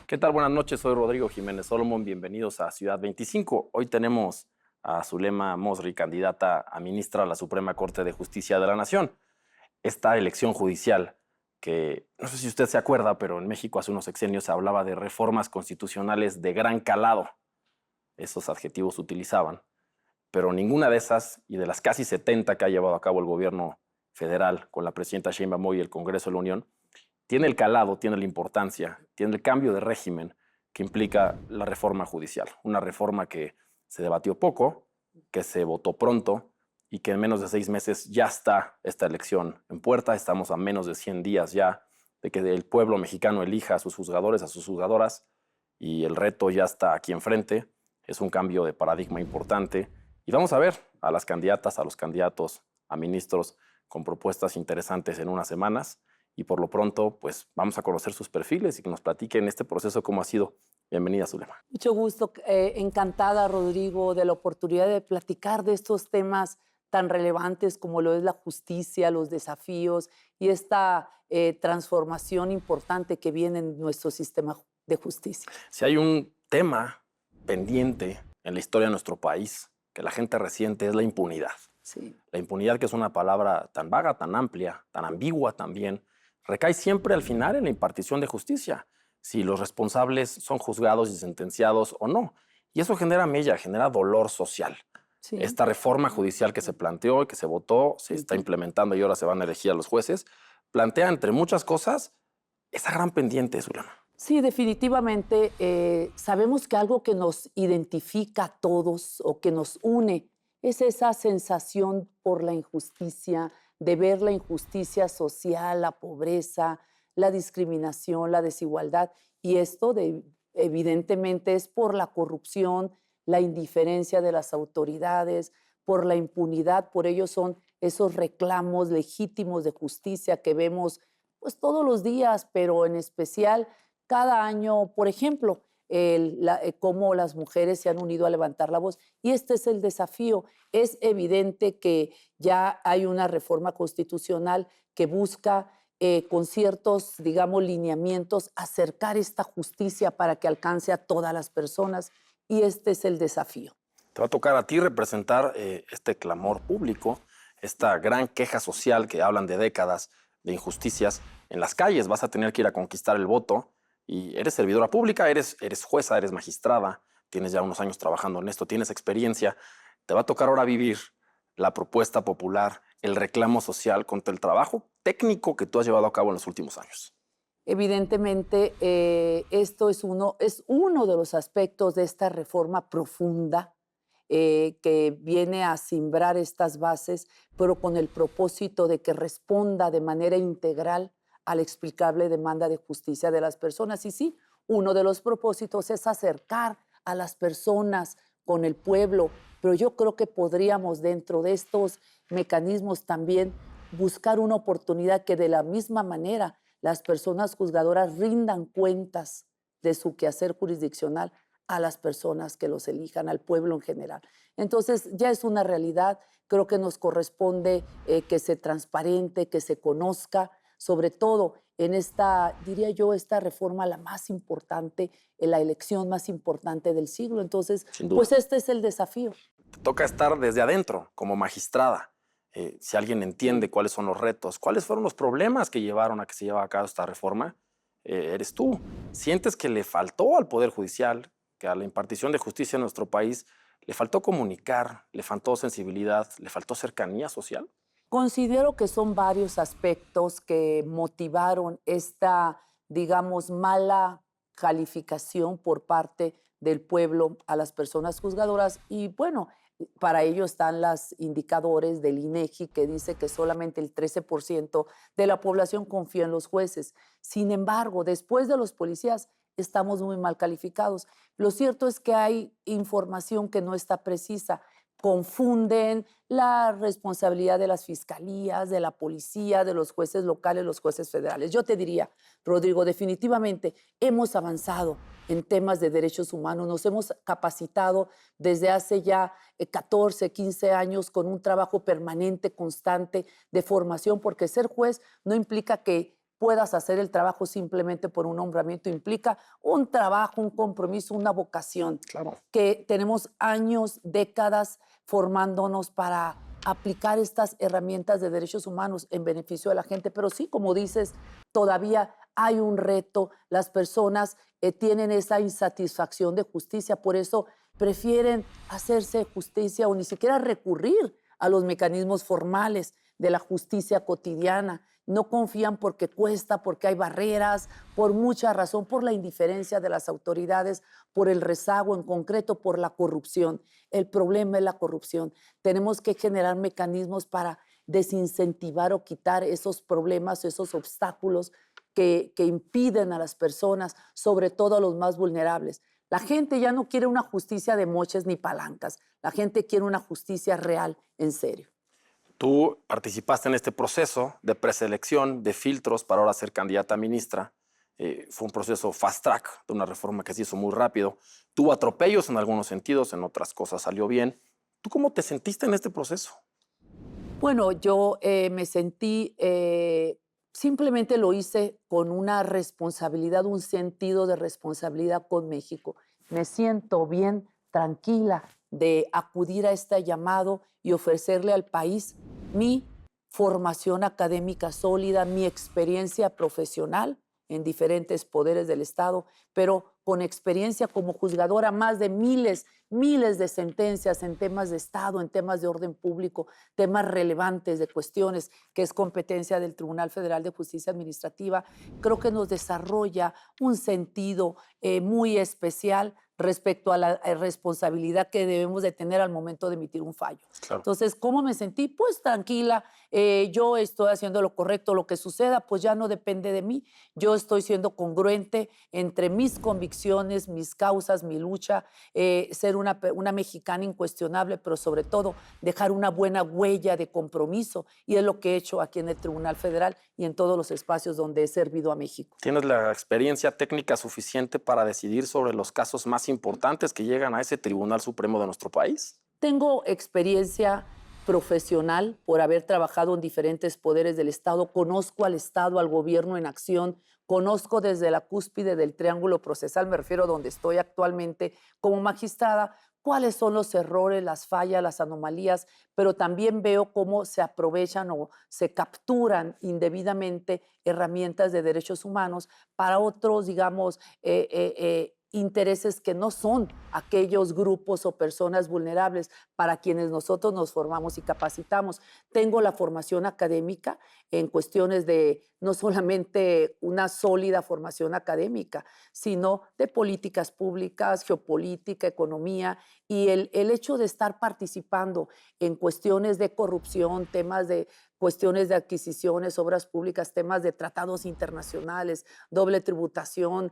¿Qué tal? Buenas noches, soy Rodrigo Jiménez Solomon, bienvenidos a Ciudad 25. Hoy tenemos a Zulema Mosri, candidata a ministra a la Suprema Corte de Justicia de la Nación. Esta elección judicial, que no sé si usted se acuerda, pero en México hace unos sexenios se hablaba de reformas constitucionales de gran calado. Esos adjetivos se utilizaban, pero ninguna de esas y de las casi 70 que ha llevado a cabo el gobierno federal con la presidenta Sheinbaum y el Congreso de la Unión, tiene el calado, tiene la importancia, tiene el cambio de régimen que implica la reforma judicial. Una reforma que se debatió poco, que se votó pronto y que en menos de 6 meses ya está esta elección en puerta. Estamos a menos de 100 días ya de que el pueblo mexicano elija a sus juzgadores, a sus juzgadoras, y el reto ya está aquí enfrente. Es un cambio de paradigma importante. Y vamos a ver a las candidatas, a los candidatos, a ministros con propuestas interesantes en unas semanas. Y por lo pronto, pues vamos a conocer sus perfiles y que nos platiquen este proceso cómo ha sido. Bienvenida, Zulema. Mucho gusto, encantada, Rodrigo, de la oportunidad de platicar de estos temas tan relevantes como lo es la justicia, los desafíos y esta transformación importante que viene en nuestro sistema de justicia. Si hay un tema pendiente en la historia de nuestro país que la gente resiente es la impunidad. Sí. La impunidad, que es una palabra tan vaga, tan amplia, tan ambigua también, recae siempre al final en la impartición de justicia, si los responsables son juzgados y sentenciados o no. Y eso genera mella, genera dolor social. Sí. Esta reforma judicial que se planteó y que se votó, se está implementando y ahora se van a elegir a los jueces, plantea, entre muchas cosas, esa gran pendiente, Zulema. Sí, definitivamente sabemos que algo que nos identifica a todos o que nos une es esa sensación por la injusticia, de ver la injusticia social, la pobreza, la discriminación, la desigualdad. Y esto evidentemente es por la corrupción, la indiferencia de las autoridades, por la impunidad. Por ello son esos reclamos legítimos de justicia que vemos pues todos los días, pero en especial cada año. Por ejemplo, cómo las mujeres se han unido a levantar la voz. Y este es el desafío. Es evidente que ya hay una reforma constitucional que busca, con ciertos, digamos, lineamientos, acercar esta justicia para que alcance a todas las personas. Y este es el desafío. Te va a tocar a ti representar este clamor público, esta gran queja social que hablan de décadas de injusticias en las calles. Vas a tener que ir a conquistar el voto. Y eres servidora pública, eres jueza, eres magistrada, tienes ya unos años trabajando en esto, tienes experiencia. Te va a tocar ahora vivir la propuesta popular, el reclamo social contra el trabajo técnico que tú has llevado a cabo en los últimos años. Evidentemente, esto es uno de los aspectos de esta reforma profunda que viene a simbrar estas bases, pero con el propósito de que responda de manera integral a la explicable demanda de justicia de las personas. Y sí, uno de los propósitos es acercar a las personas con el pueblo, pero yo creo que podríamos dentro de estos mecanismos también buscar una oportunidad que de la misma manera las personas juzgadoras rindan cuentas de su quehacer jurisdiccional a las personas que los elijan, al pueblo en general. Entonces ya es una realidad, creo que nos corresponde que se transparente, que se conozca, sobre todo en esta, diría yo, esta reforma la más importante, en la elección más importante del siglo. Entonces, pues este es el desafío. Te toca estar desde adentro, como magistrada. Si alguien entiende cuáles son los retos, cuáles fueron los problemas que llevaron a que se llevara a cabo esta reforma, eres tú. ¿Sientes que le faltó al Poder Judicial, que a la impartición de justicia en nuestro país, le faltó comunicar, le faltó sensibilidad, le faltó cercanía social? Considero que son varios aspectos que motivaron esta, digamos, mala calificación por parte del pueblo a las personas juzgadoras. Y bueno, para ello están los indicadores del INEGI que dice que solamente el 13% de la población confía en los jueces. Sin embargo, después de los policías, estamos muy mal calificados. Lo cierto es que hay información que no está precisa. Confunden la responsabilidad de las fiscalías, de la policía, de los jueces locales, los jueces federales. Yo te diría, Rodrigo, definitivamente hemos avanzado en temas de derechos humanos, nos hemos capacitado desde hace ya 14, 15 años con un trabajo permanente, constante de formación, porque ser juez no implica que puedas hacer el trabajo simplemente por un nombramiento. Implica un trabajo, un compromiso, una vocación. Claro. Que tenemos años, décadas formándonos para aplicar estas herramientas de derechos humanos en beneficio de la gente. Pero sí, como dices, todavía hay un reto. Las personas tienen esa insatisfacción de justicia, por eso prefieren hacerse justicia o ni siquiera recurrir a los mecanismos formales de la justicia cotidiana. No confían porque cuesta, porque hay barreras, por mucha razón, por la indiferencia de las autoridades, por el rezago, en concreto por la corrupción. El problema es la corrupción. Tenemos que generar mecanismos para desincentivar o quitar esos problemas, esos obstáculos que impiden a las personas, sobre todo a los más vulnerables. La gente ya no quiere una justicia de moches ni palancas. La gente quiere una justicia real, en serio. Tú participaste en este proceso de preselección, de filtros para ahora ser candidata a ministra. Fue un proceso fast track de una reforma que se hizo muy rápido. Tuvo atropellos en algunos sentidos, en otras cosas salió bien. ¿Tú cómo te sentiste en este proceso? Bueno, yo me sentí, simplemente lo hice con una responsabilidad, un sentido de responsabilidad con México. Me siento bien, tranquila de acudir a este llamado y ofrecerle al país mi formación académica sólida, mi experiencia profesional en diferentes poderes del Estado, pero con experiencia como juzgadora, más de miles de sentencias en temas de Estado, en temas de orden público, temas relevantes de cuestiones que es competencia del Tribunal Federal de Justicia Administrativa. Creo que nos desarrolla un sentido muy especial respecto a la responsabilidad que debemos de tener al momento de emitir un fallo. Claro. Entonces, ¿cómo me sentí? Pues tranquila, yo estoy haciendo lo correcto, lo que suceda, pues ya no depende de mí. Yo estoy siendo congruente entre mis convicciones, mis causas, mi lucha, ser una mexicana incuestionable, pero sobre todo dejar una buena huella de compromiso. Y es lo que he hecho aquí en el Tribunal Federal y en todos los espacios donde he servido a México. ¿Tienes la experiencia técnica suficiente para decidir sobre los casos más importantes que llegan a ese Tribunal Supremo de nuestro país? Tengo experiencia profesional por haber trabajado en diferentes poderes del Estado, conozco al Estado, al gobierno en acción, conozco desde la cúspide del triángulo procesal, me refiero a donde estoy actualmente como magistrada, cuáles son los errores, las fallas, las anomalías, pero también veo cómo se aprovechan o se capturan indebidamente herramientas de derechos humanos para otros, digamos, intereses que no son aquellos grupos o personas vulnerables para quienes nosotros nos formamos y capacitamos. Tengo la formación académica en cuestiones de no solamente una sólida formación académica, sino de políticas públicas, geopolítica, economía, y el hecho de estar participando en cuestiones de corrupción, temas de cuestiones de adquisiciones, obras públicas, temas de tratados internacionales, doble tributación,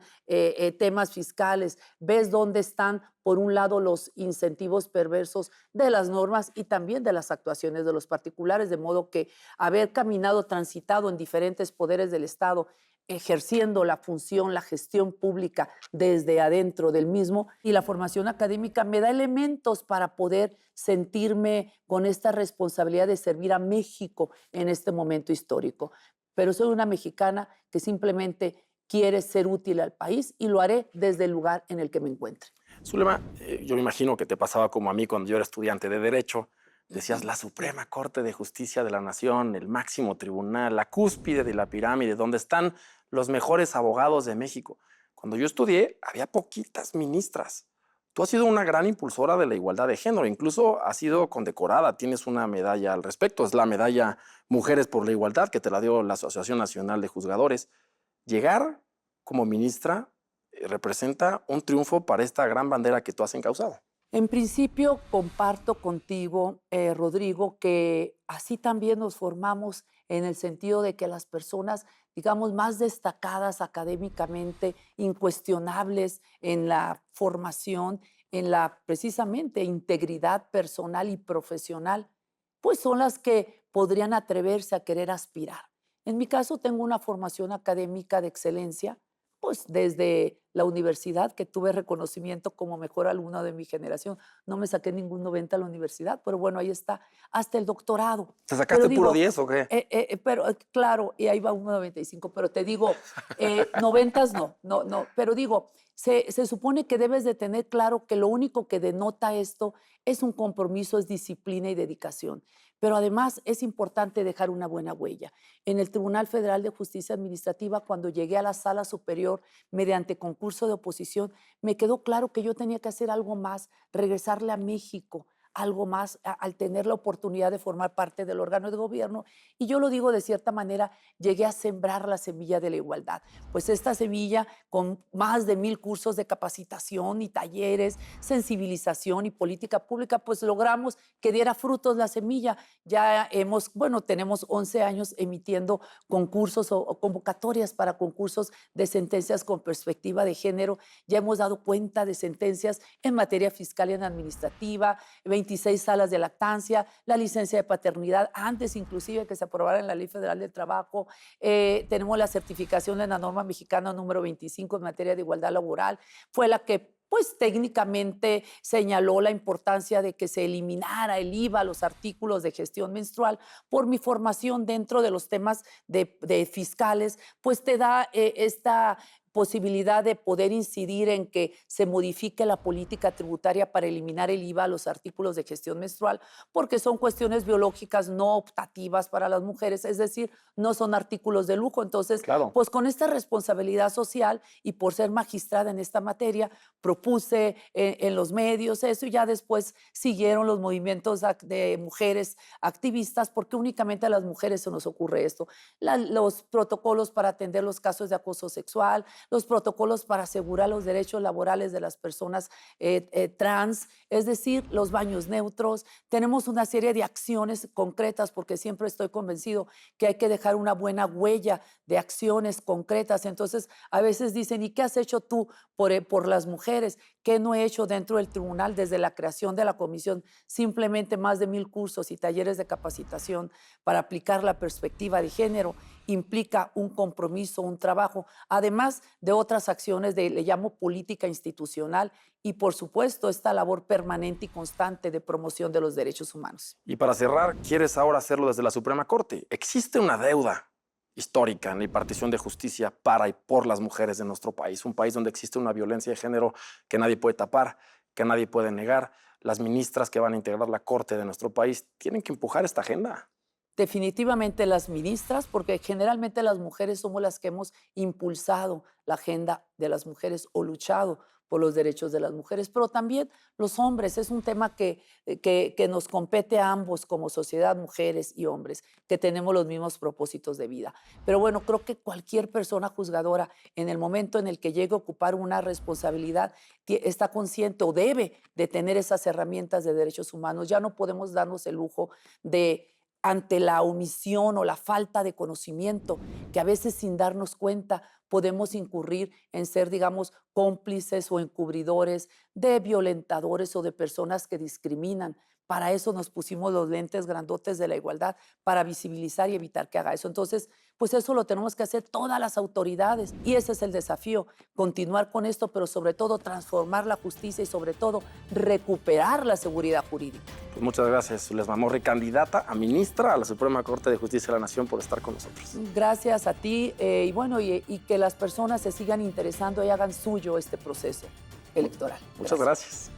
temas fiscales. Ves dónde están, por un lado, los incentivos perversos de las normas y también de las actuaciones de los particulares, de modo que haber caminado, transitado en diferentes poderes del Estado, ejerciendo la función, la gestión pública desde adentro del mismo y la formación académica me da elementos para poder sentirme con esta responsabilidad de servir a México en este momento histórico. Pero soy una mexicana que simplemente quiere ser útil al país y lo haré desde el lugar en el que me encuentre. Zulema, yo me imagino que te pasaba como a mí cuando yo era estudiante de Derecho. Decías, la Suprema Corte de Justicia de la Nación, el máximo tribunal, la cúspide de la pirámide, donde están los mejores abogados de México. Cuando yo estudié, había poquitas ministras. Tú has sido una gran impulsora de la igualdad de género, incluso has sido condecorada, tienes una medalla al respecto, es la medalla Mujeres por la Igualdad, que te la dio la Asociación Nacional de Juzgadores. Llegar como ministra representa un triunfo para esta gran bandera que tú has encauzado. En principio, comparto contigo, Rodrigo, que así también nos formamos en el sentido de que las personas, digamos, más destacadas académicamente, incuestionables en la formación, en la precisamente integridad personal y profesional, pues son las que podrían atreverse a querer aspirar. En mi caso, tengo una formación académica de excelencia, pues desde la universidad, que tuve reconocimiento como mejor alumno de mi generación. No me saqué ningún 90 a la universidad, pero bueno, ahí está, hasta el doctorado. ¿Te sacaste puro 10 o qué? Claro, y ahí va 1,95, pero te digo, 90 no, pero digo, se supone que debes de tener claro que lo único que denota esto es un compromiso, es disciplina y dedicación. Pero además es importante dejar una buena huella. En el Tribunal Federal de Justicia Administrativa, cuando llegué a la sala superior mediante concurso de oposición, me quedó claro que yo tenía que hacer algo más, regresarle a México, algo más al tener la oportunidad de formar parte del órgano de gobierno. Y yo lo digo de cierta manera, llegué a sembrar la semilla de la igualdad. Pues esta semilla, con más de 1000 cursos de capacitación y talleres, sensibilización y política pública, pues logramos que diera frutos la semilla. Ya tenemos 11 años emitiendo concursos o convocatorias para concursos de sentencias con perspectiva de género. Ya hemos dado cuenta de sentencias en materia fiscal y en administrativa, 26 salas de lactancia, la licencia de paternidad, antes inclusive que se aprobara en la Ley Federal del Trabajo. Tenemos la certificación de la norma mexicana número 25 en materia de igualdad laboral. Fue la que pues técnicamente señaló la importancia de que se eliminara el IVA a los artículos de gestión menstrual. Por mi formación dentro de los temas de fiscales, pues te da esta posibilidad de poder incidir en que se modifique la política tributaria para eliminar el IVA a los artículos de gestión menstrual, porque son cuestiones biológicas no optativas para las mujeres, es decir, no son artículos de lujo. Entonces, Claro. pues con esta responsabilidad social y por ser magistrada en esta materia, propuse en los medios eso, y ya después siguieron los movimientos de mujeres activistas, porque únicamente a las mujeres se nos ocurre esto. Los protocolos para atender los casos de acoso sexual, los protocolos para asegurar los derechos laborales de las personas trans, es decir, los baños neutros. Tenemos una serie de acciones concretas, porque siempre estoy convencido que hay que dejar una buena huella de acciones concretas. Entonces, a veces dicen, ¿y qué has hecho tú por las mujeres? ¿Qué no he hecho dentro del tribunal desde la creación de la comisión? Simplemente más de 1000 cursos y talleres de capacitación para aplicar la perspectiva de género implica un compromiso, un trabajo, además de otras acciones le llamo política institucional y, por supuesto, esta labor permanente y constante de promoción de los derechos humanos. Y para cerrar, quieres ahora hacerlo desde la Suprema Corte. Existe una deuda histórica en la impartición de justicia para y por las mujeres de nuestro país, un país donde existe una violencia de género que nadie puede tapar, que nadie puede negar. Las ministras que van a integrar la Corte de nuestro país tienen que empujar esta agenda. Definitivamente las ministras, porque generalmente las mujeres somos las que hemos impulsado la agenda de las mujeres o luchado por los derechos de las mujeres, pero también los hombres. Es un tema que nos compete a ambos como sociedad, mujeres y hombres, que tenemos los mismos propósitos de vida. Pero bueno, creo que cualquier persona juzgadora, en el momento en el que llegue a ocupar una responsabilidad, está consciente o debe de tener esas herramientas de derechos humanos. Ya no podemos darnos el lujo de, ante la omisión o la falta de conocimiento, que a veces sin darnos cuenta podemos incurrir en ser, digamos, cómplices o encubridores de violentadores o de personas que discriminan. Para eso nos pusimos los lentes grandotes de la igualdad, para visibilizar y evitar que haga eso. Entonces, pues eso lo tenemos que hacer todas las autoridades y ese es el desafío, continuar con esto, pero sobre todo transformar la justicia y sobre todo recuperar la seguridad jurídica. Pues muchas gracias, Zulesma Morri, candidata a ministra a la Suprema Corte de Justicia de la Nación, por estar con nosotros. Gracias a ti y que las personas se sigan interesando y hagan suyo este proceso electoral. Muchas gracias.